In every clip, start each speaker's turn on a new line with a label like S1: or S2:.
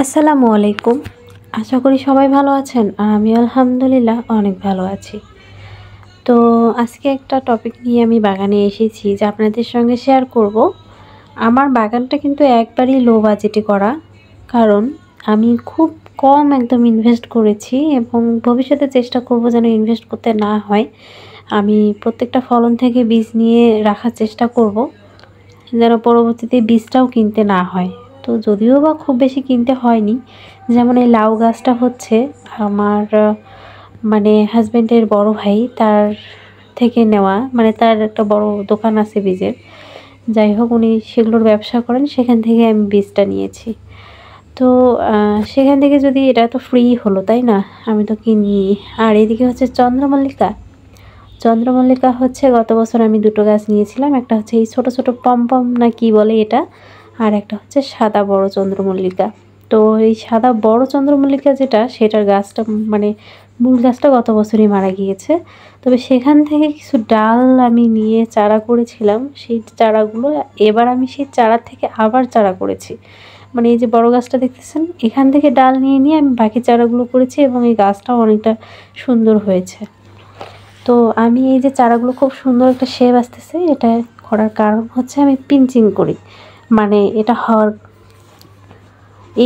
S1: আসসালামু আলাইকুম। আশা করি সবাই ভালো আছেন আর আমি আলহামদুলিল্লাহ অনেক ভালো আছি। তো আজকে একটা টপিক নিয়ে আমি বাগানে এসেছি যা আপনাদের সঙ্গে শেয়ার করব। আমার বাগানটা কিন্তু একবারই লো বাজেটে করা। কারণ আমি খুব কম একদম ইনভেস্ট করেছি এবং ভবিষ্যতে চেষ্টা করব যেন ইনভেস্ট করতে না হয়। আমি প্রত্যেকটা ফলন থেকে বীজ নিয়ে রাখার চেষ্টা করব, যেন পরবর্তীতে বীজটাও কিনতে না হয়। তো যদিও বা খুব বেশি কিনতে হয়নি, যেমন এই লাউ গাছটা হচ্ছে আমার মানে হাজব্যান্ডের বড় ভাই তার থেকে নেওয়া, মানে তার একটা বড় দোকান আছে বীজের। যাই হোক, উনি সেগুলোর ব্যবসা করেন, সেখান থেকে আমি বীজটা নিয়েছি। তো সেখান থেকে যদি এটা তো ফ্রি হলো, তাই না? আমি তো কিনি। আর এদিকে হচ্ছে চন্দ্রমল্লিকা। চন্দ্রমল্লিকা হচ্ছে গত বছর আমি দুটো গাছ নিয়েছিলাম। একটা হচ্ছে এই ছোট ছোট পমপম না কি বলে এটা, আর একটা হচ্ছে সাদা বড় চন্দ্রমল্লিকা। তো এই সাদা বড় চন্দ্রমল্লিকা যেটা, সেটার গাছটা মানে মূল গাছটা গত বছরই মারা গিয়েছে। তবে সেখান থেকে কিছু ডাল আমি নিয়ে চারা করেছিলাম। সেই চারাগুলো এবার আমি সেই চারা থেকে আবার চারা করেছি। মানে এই যে বড় গাছটা দেখতেছেন, এখান থেকে ডাল নিয়ে নিয়ে আমি বাকি চারাগুলো করেছি এবং এই গাছটাও অনেকটা সুন্দর হয়েছে। তো আমি এই যে চারাগুলো খুব সুন্দর একটা শেপ আসতেছে, এটা করার কারণ হচ্ছে আমি পিঞ্চিং করি, মানে এটা হওয়ার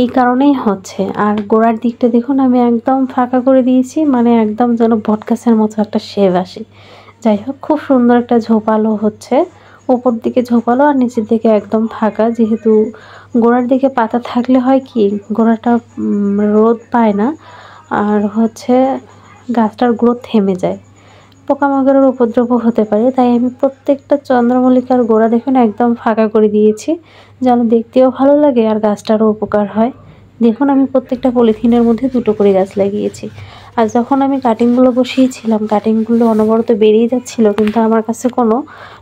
S1: এই কারণেই হচ্ছে। আর গোড়ার দিকটা দেখুন আমি একদম ফাঁকা করে দিয়েছি, মানে একদম যেন বটগাছের মতো একটা শেপ আসে। যাই হোক, খুব সুন্দর একটা ঝোপালো হচ্ছে, ওপর দিকে ঝোপালো আর নিচের দিকে একদম ফাঁকা। যেহেতু গোড়ার দিকে পাতা থাকলে হয় কি, গোড়াটা রোদ পায় না, আর হচ্ছে গাছটার গ্রোথ থেমে যায়, পোকামাকড়ের উপদ্রবও হতে পারে। তাই আমি প্রত্যেকটা চন্দ্রমল্লিকার গোড়া দেখুন একদম ফাঁকা করে দিয়েছি, যেন দেখতেও ভালো লাগে আর গাছটারও উপকার হয়। দেখুন আমি প্রত্যেকটা পলিথিনের মধ্যে দুটো করে গাছ লাগিয়েছি। আর যখন আমি কাটিংগুলো বসিয়েছিলাম, কাটিংগুলো অনবরত বেরিয়ে যাচ্ছিলো, কিন্তু আমার কাছে কোনো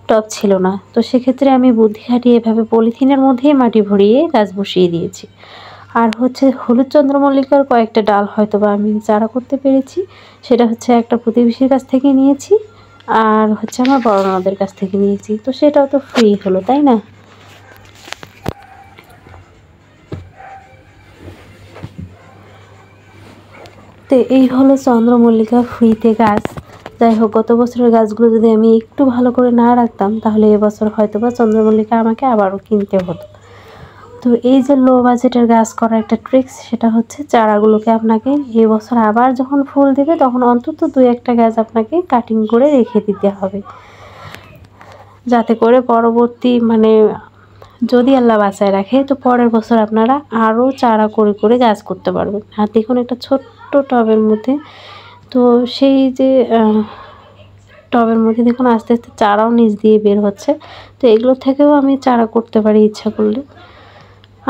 S1: টব ছিল না। তো সেক্ষেত্রে আমি বুদ্ধি খাটিয়ে এভাবে পলিথিনের মধ্যেই মাটি ভরিয়ে গাছ বসিয়ে দিয়েছি। আর হচ্ছে হলুদ চন্দ্রমল্লিকার কয়েকটা ডাল হয়তো বা আমি চারা করতে পেরেছি। সেটা হচ্ছে একটা প্রতিবেশীর কাছ থেকে নিয়েছি, আর হচ্ছে আমার বড় ননদের কাছ থেকে নিয়েছি। তো সেটাও তো ফ্রি হলো, তাই না? তো এই হলো চন্দ্রমল্লিকা ফ্রিতে গাছ। যাই হোক, গত বছরের গাছগুলো যদি আমি একটু ভালো করে না রাখতাম, তাহলে এবছর হয়তো বা চন্দ্রমল্লিকা আমাকে আবারও কিনতে হতো। তো এই যে লো বাজেটের গাছ করার একটা ট্রিক্স, সেটা হচ্ছে চারাগুলোকে আপনাকে এই বছর আবার যখন ফুল দেবে তখন অন্তত 2-1টা গাছ আপনাকে কাটিং করে রেখে দিতে হবে, যাতে করে পরবর্তী মানে যদি আল্লাহ বাঁচায় রাখে তো পরের বছর আপনারা আরও চারা করে করে গাছ করতে পারবেন। আর দেখুন একটা ছোট্ট টবের মধ্যে, তো সেই যে টবের মধ্যে দেখুন আস্তে আস্তে চারাও নিচ দিয়ে বের হচ্ছে। তো এগুলোর থেকেও আমি চারা করতে পারি ইচ্ছা করলে।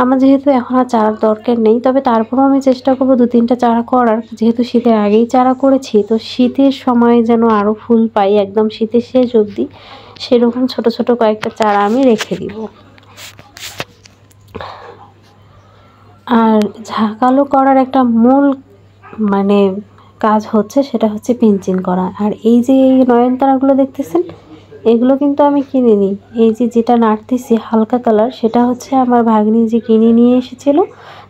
S1: আমার যেহেতু এখন আর চারার দরকার নেই, তবে তারপরেও আমি চেষ্টা করব 2-3টা চারা করার। যেহেতু শীতের আগেই চারা করেছি, তো শীতের সময় যেন আরও ফুল পাই, একদম শীতের শেষ অবধি সেরকম ছোট ছোট কয়েকটা চারা আমি রেখে দিব। আর ঝাঁকালো করার একটা মূল মানে কাজ হচ্ছে, সেটা হচ্ছে পিঞ্চিং করা। আর এই যে এই নয়নতারাগুলো দেখতেছেন, এগুলো কিন্তু আমি কিনে নিই। এই যে যেটা নাড়তেছি হালকা কালার, সেটা হচ্ছে আমার ভাগ্নি যে কিনে নিয়ে এসেছিলো,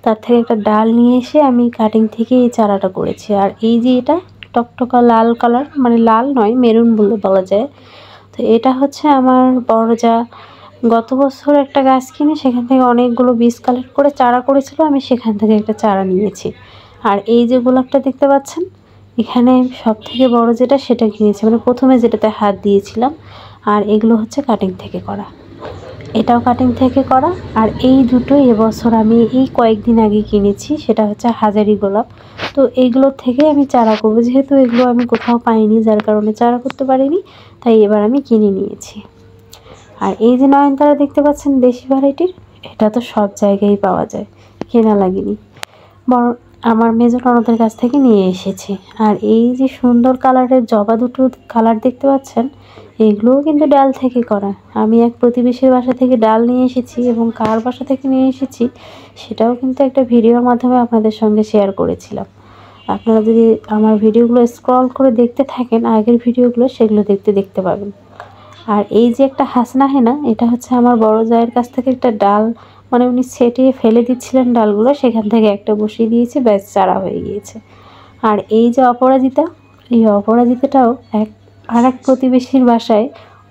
S1: তার থেকে একটা ডাল নিয়ে এসে আমি কাটিং থেকে এই চারাটা করেছি। আর এই যে এটা টকটকা লাল কালার, মানে লাল নয়, মেরুন বলা যায়। তো এটা হচ্ছে আমার বড় যা গত বছর একটা গাছ কিনে সেখান থেকে অনেকগুলো বীজ কালেক্ট করে চারা করেছিল, আমি সেখান থেকে একটা চারা নিয়েছি। আর এই যে গোলাপটা দেখতে পাচ্ছেন, এখানে সব থেকে বড় যেটা সেটা কিনেছি, মানে প্রথমে যেটাতে হাত দিয়েছিলাম। আর এগুলো হচ্ছে কাটিং থেকে করা, এটাও কাটিং থেকে করা। আর এই দুটো এবছর আমি এই কয়েকদিন আগে কিনেছি, সেটা হচ্ছে হাজারি গোলাপ। তো এইগুলোর থেকে আমি চারা করবো, যেহেতু এগুলো আমি কোথাও পাইনি, যার কারণে চারা করতে পারিনি, তাই এবার আমি কিনে নিয়েছি। আর এই যে নয়নতারা দেখতে পাচ্ছেন দেশি ভ্যারাইটির, এটা তো সব জায়গায় পাওয়া যায়, কেনা লাগেনি, বড় আমার মেজো ননদের কাছ থেকে নিয়ে এসেছি। আর এই যে সুন্দর কালারের জবা দুটো কালার দেখতে পাচ্ছেন, এগুলোও কিন্তু ডাল থেকে করা। আমি এক প্রতিবেশীর বাসা থেকে ডাল নিয়ে এসেছি, এবং কার বাসা থেকে নিয়ে এসেছি সেটাও কিন্তু একটা ভিডিওর মাধ্যমে আপনাদের সঙ্গে শেয়ার করেছিলাম। আপনারা যদি আমার ভিডিওগুলো স্ক্রল করে দেখতে থাকেন আগের ভিডিওগুলো, সেগুলো দেখতে পাবেন। আর এই যে একটা হাসনা হেনা, এটা হচ্ছে আমার বড় জায়ের কাছ থেকে একটা ডাল মানে উনি ছেটিয়ে ফেলে দিচ্ছিলেন ডালগুলো, সেখান থেকে একটা বসিয়ে দিয়েছি, ব্যাস চারা হয়ে গিয়েছে। আর এই যে অপরাজিতা, এই অপরাজিতাটাও আর এক প্রতিবেশীর বাসায়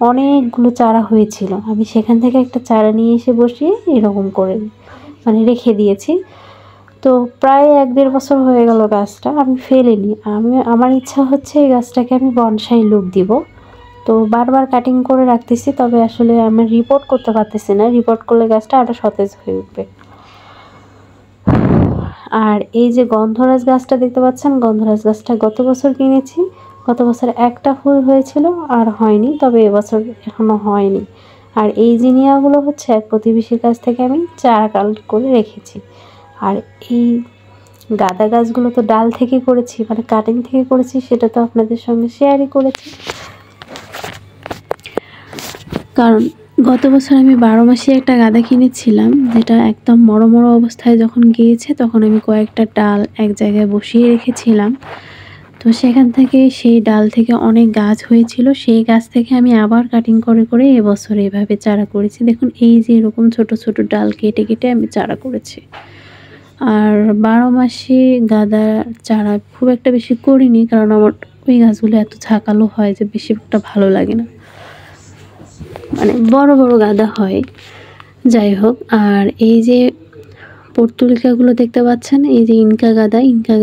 S1: অনেকগুলো চারা হয়েছিল, আমি সেখান থেকে একটা চারা নিয়ে এসে বসিয়ে এরকম করে মানে রেখে দিয়েছি। তো প্রায় 1-1.5 বছর হয়ে গেল গাছটা, আমি ফেলিনি। আমার ইচ্ছা হচ্ছে এই গাছটাকে আমি বনসাই লুক দিব। তো বারবার কাটিং করে রাখতেছি, তবে আসলে আমি রিপোর্ট করতে পারতেছি না, রিপোর্ট করলে গাছটা আরও সতেজ হয়ে উঠবে। আর এই যে গন্ধরাজ গাছটা দেখতে পাচ্ছেন, গন্ধরাজ গাছটা গত বছর কিনেছি। গত বছর একটা ফুল হয়েছিল আর হয়নি, তবে এবছর এখনও হয়নি। আর এই জিনিয়াগুলো হচ্ছে এক প্রতিবেশীর কাছ থেকে আমি চারা কালেক্ট করে রেখেছি। আর এই গাঁদা গাছগুলো তো ডাল থেকে করেছি, মানে কাটিং থেকে করেছি, সেটা তো আপনাদের সঙ্গে শেয়ারই করেছি। কারণ গত বছর আমি 12 মাসি একটা গাঁদা কিনেছিলাম, যেটা একদম মরো মরো অবস্থায় যখন গিয়েছে তখন আমি কয়েকটা ডাল এক জায়গায় বসিয়ে রেখেছিলাম। তো সেখান থেকে সেই ডাল থেকে অনেক গাছ হয়েছিল, সেই গাছ থেকে আমি আবার কাটিং করে করে এবছর এভাবে চারা করেছি। দেখুন এই যে এরকম ছোট ছোট ডাল কেটে কেটে আমি চারা করেছি। আর 12 মাসি গাঁদা চারা খুব একটা বেশি করিনি, কারণ আমার ওই গাছগুলো এত ঝাঁকালো হয় যে বেশি একটা ভালো লাগে না, মানে বড় বড় গাঁদা হয়। যাই হোক, আর এই যে পর্তুলিকাগুলো দেখতে পাচ্ছেন, এই যে ইনকা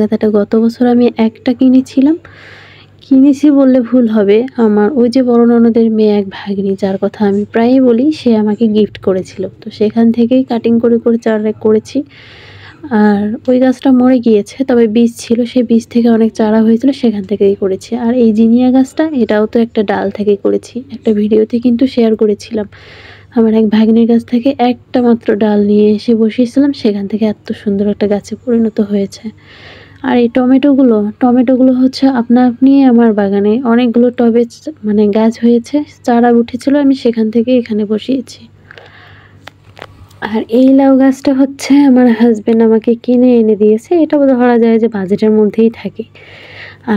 S1: গাঁদাটা গত বছর আমি একটা কিনেছি বললে ভুল হবে। আমার ওই যে বড় ননদের মেয়ে এক ভাগ্নি, যার কথা আমি প্রায়ই বলি, সে আমাকে গিফট করেছিল, তো সেখান থেকেই কাটিং করে করে চারা করেছি। আর ওই গাছটা মরে গিয়েছে, তবে বীজ ছিল, সেই বীজ থেকে অনেক চারা হয়েছিল, সেখান থেকেই করেছি। আর এই জিনিয়া গাছটা, এটাও তো একটা ডাল থেকে করেছি, একটা ভিডিওতে কিন্তু শেয়ার করেছিলাম। আমার এক ভাগ্নির কাছ থেকে একটা মাত্র ডাল নিয়ে এসে বসিয়েছিলাম, সেখান থেকে এত সুন্দর একটা গাছে পরিণত হয়েছে। আর এই টমেটোগুলো হচ্ছে আপনা আপনি আমার বাগানে অনেকগুলো টবে মানে গাছ হয়েছে, চারা উঠেছিল, আমি সেখান থেকে এখানে বসিয়েছি। আর এই লাউ গাছটা হচ্ছে আমার হাজবেন্ড আমাকে কিনে এনে দিয়েছে, এটাও ধরা যায় যে বাজেটের মধ্যেই থাকে।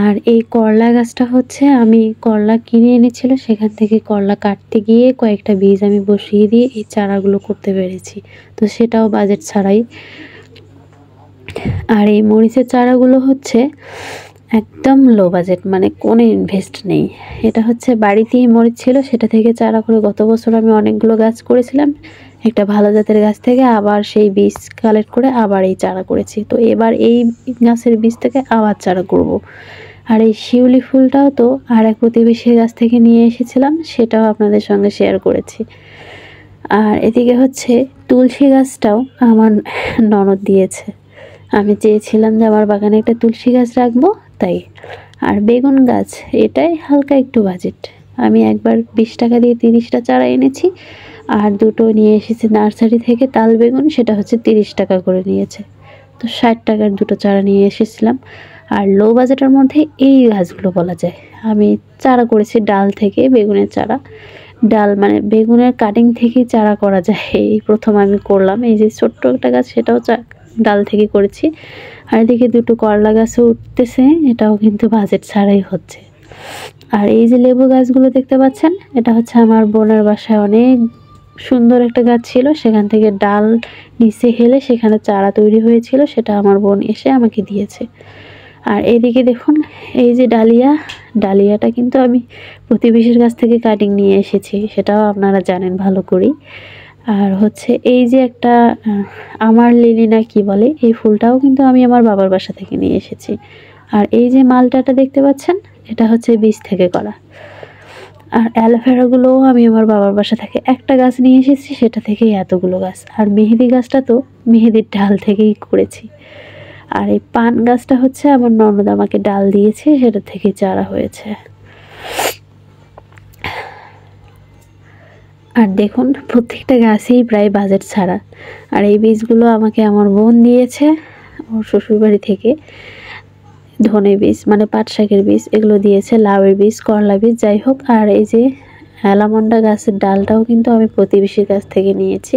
S1: আর এই করলা গাছটা হচ্ছে আমি করলা কিনে এনেছিল, সেখান থেকে করলা কাটতে গিয়ে কয়েকটা বীজ আমি বসিয়ে দিয়ে এই চারাগুলো করতে পেরেছি, তো সেটাও বাজেট ছাড়াই। আর এই মরিচের চারাগুলো হচ্ছে একদম লো বাজেট, মানে কোনো ইনভেস্ট নেই। এটা হচ্ছে বাড়িতেই মরিচ ছিল, সেটা থেকে চারা করে গত বছর আমি অনেকগুলো গাছ করেছিলাম, একটা ভালো জাতের গাছ থেকে আবার সেই বীজ কালেক্ট করে আবার এই চারা করেছি। তো এবার এই গাছের বীজ থেকে আবার চারা করব। আর এই শিউলি ফুলটাও তো আর এক প্রতিবেশীর গাছ থেকে নিয়ে এসেছিলাম, সেটাও আপনাদের সঙ্গে শেয়ার করেছি। আর এদিকে হচ্ছে তুলসী গাছটাও আমার ননদ দিয়েছে, আমি চেয়েছিলাম যে আমার বাগানে একটা তুলসী গাছ রাখবো তাই। আর বেগুন গাছ, এটাই হালকা একটু বাজেট, আমি একবার 20 টাকা দিয়ে 30টা চারা এনেছি, আর দুটো নিয়ে এসেছি নার্সারি থেকে তাল বেগুন, সেটা হচ্ছে 30 টাকা করে নিয়েছে, তো 60 টাকার দুটো চারা নিয়ে এসেছিলাম। আর লো বাজেটের মধ্যে এই গাছগুলো বলা যায়। আমি চারা করেছি ডাল থেকে, বেগুনের চারা, ডাল মানে বেগুনের কাটিং থেকেই চারা করা যায়, এই প্রথম আমি করলাম। এই যে ছোট্ট একটা গাছ, সেটাও ডাল থেকে করেছি। আর এদিকে দুটো করলা গাছও উঠতেছে, এটাও কিন্তু বাজেট ছাড়াই হচ্ছে। আর এই যে লেবু গাছগুলো দেখতে পাচ্ছেন, এটা হচ্ছে আমার বোনের বাসায় অনেক সুন্দর একটা গাছ ছিল, সেখান থেকে ডাল নিচে হেলে সেখানে চারা তৈরি হয়েছিল, সেটা আমার বোন এসে আমাকে দিয়েছে। আর এইদিকে দেখুন এই যে ডালিয়াটা কিন্তু আমি প্রতিবেশীর কাছ থেকে কাটিং নিয়ে এসেছি, সেটাও আপনারা জানেন ভালো করেই। আর হচ্ছে এই যে একটা আমার লিলি না কি বলে, এই ফুলটাও কিন্তু আমি আমার বাবার বাসা থেকে নিয়ে এসেছি। আর এই যে মালটাটা দেখতে পাচ্ছেন, এটা হচ্ছে বীজ থেকে করা। আর অ্যালোভেরাগুলোও আমি আমার বাবার বাসা থেকে একটা গাছ নিয়ে এসেছি, সেটা থেকেই এতগুলো গাছ। আর মেহেদি গাছটা তো মেহেদির ডাল থেকেই করেছি। আর এই পান গাছটা হচ্ছে আমার ননদ আমাকে ডাল দিয়েছে, সেটা থেকে চারা হয়েছে। আর দেখুন প্রত্যেকটা গাছেই প্রায় বাজেট ছাড়া। আর এই বীজগুলো আমাকে আমার বোন দিয়েছে ওর শ্বশুরবাড়ি থেকে, ধনে বীজ মানে পাট শাকের বীজ, এগুলো দিয়েছে, লাউয়ের বীজ, করলা বীজ, যাই হোক। আর এই যে অ্যালামন্ডা গাছের ডালটাও কিন্তু আমি প্রতিবেশীর কাছ থেকে নিয়েছি।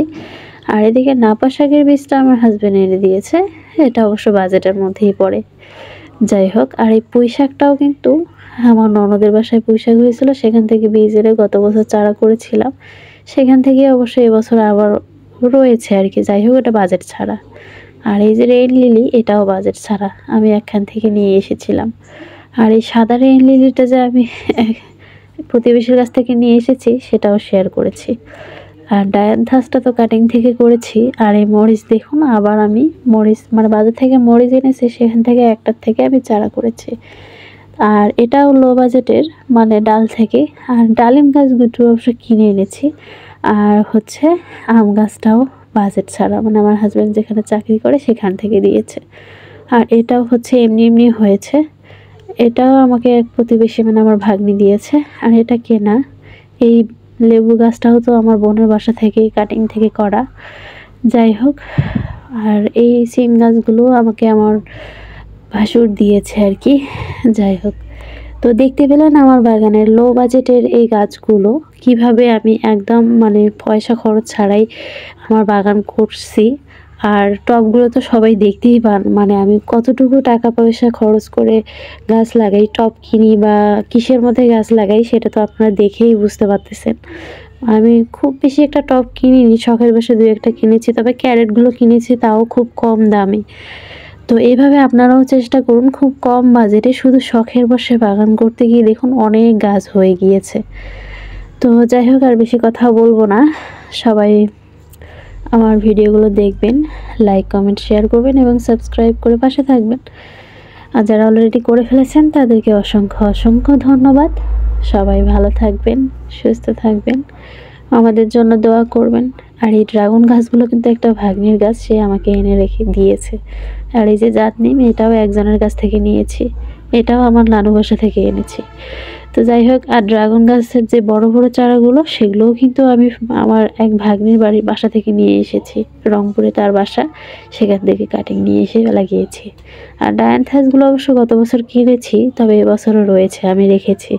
S1: আর এদিকে নাপা শাকের বীজটা আমার হাজব্যান্ড এনে দিয়েছে, এটা অবশ্য বাজেটের মধ্যেই পড়ে। যাই হোক, আর এই পুঁই শাকটাও কিন্তু আমার ননদের বাসায় পুঁই শাক হয়েছিল, সেখান থেকে বীজ এনে গত বছর চারা করেছিলাম, সেখান থেকে অবশ্য এবছর আবার রয়েছে আর কি। যাই হোক, এটা বাজেট ছাড়া। আর এই যে রেইন লিলি, এটাও বাজেট ছাড়া, আমি একখান থেকে নিয়ে এসেছিলাম। আর এই সাদা রেইন লিলিটা যে আমি প্রতিবেশীর কাছ থেকে নিয়ে এসেছি, সেটাও শেয়ার করেছি। আর ডায়ান্থাসটা তো কাটিং থেকে করেছি। আর এই মরিচ দেখুন, আবার আমি মরিচ মানে বাজার থেকে মরিচ এনেছি, সেখান থেকে একটার থেকে আমি চারা করেছি। আর এটাও লো বাজেটের, মানে ডাল থেকে। আর ডালিম গাছ দুটো অবশ্য কিনে এনেছি। আর হচ্ছে আম গাছটাও বাজেট ছাড়া, মানে আমার হাজব্যান্ড যেখানে চাকরি করে সেখান থেকে দিয়েছে। আর এটাও হচ্ছে এমনি এমনি হয়েছে। এটাও আমাকে এক প্রতিবেশী, মানে আমার ভাগ্নি দিয়েছে। আর এটা কেনা। এই লেবু গাছটাও তো আমার বোনের বাসা থেকেই কাটিং থেকে করা। যাই হোক, আর এই সিম গাছগুলো আমাকে আমার ভাসুর দিয়েছে আর কি। যাই হোক, তো দেখতে পেলেন আমার বাগানের লো বাজেটের এই গাছগুলো কিভাবে আমি একদম মানে পয়সা খরচ ছাড়াই আমার বাগান করছি। আর টবগুলো তো সবাই দেখতেই পান, মানে আমি কতটুকু টাকা পয়সা খরচ করে গাছ লাগাই, টব কিনি বা কিসের মধ্যে গাছ লাগাই, সেটা তো আপনারা দেখেই বুঝতে পারতেছেন। আমি খুব বেশি একটা টব কিনিনি, শখের বশে 2-1টা কিনেছি, তবে ক্যারেটগুলো কিনেছি, তাও খুব কম দামে। তো এইভাবে আপনারাও চেষ্টা করুন খুব কম বাজেটে শুধু শখের বশে বাগান করতে গিয়ে দেখুন অনেক গাছ হয়ে গিয়েছে। তো যাই হোক, আর বেশি কথা বলবো না। সবাই আমার ভিডিওগুলো দেখবেন, লাইক কমেন্ট শেয়ার করবেন এবং সাবস্ক্রাইব করে পাশে থাকবেন। আর যারা অলরেডি করে ফেলেছেন তাদেরকে অসংখ্য অসংখ্য ধন্যবাদ। সবাই ভালো থাকবেন, সুস্থ থাকবেন, আমাদের জন্য দোয়া করবেন। আর এই ড্রাগন গাছগুলো কিন্তু একটা ভাগ্নির গাছ, সে আমাকে এনে রেখে দিয়েছে। আর এই যে জাতনিম, এটাও একজনের কাছ থেকে নিয়েছি, এটাও আমার নানু বাসা থেকে এনেছি। তো যাই হোক, আর ড্রাগন গাছের যে বড় বড় চারাগুলো, সেগুলোও কিন্তু আমি আমার এক ভাগ্নির বাড়ির বাসা থেকে নিয়ে এসেছি, রংপুরে তার বাসা, সেখান থেকে কাটিং নিয়ে এসে লাগিয়েছি। আর ডায়ান্থাসগুলো অবশ্য গত বছর কিনেছি, তবে এবছরও রয়েছে, আমি রেখেছি।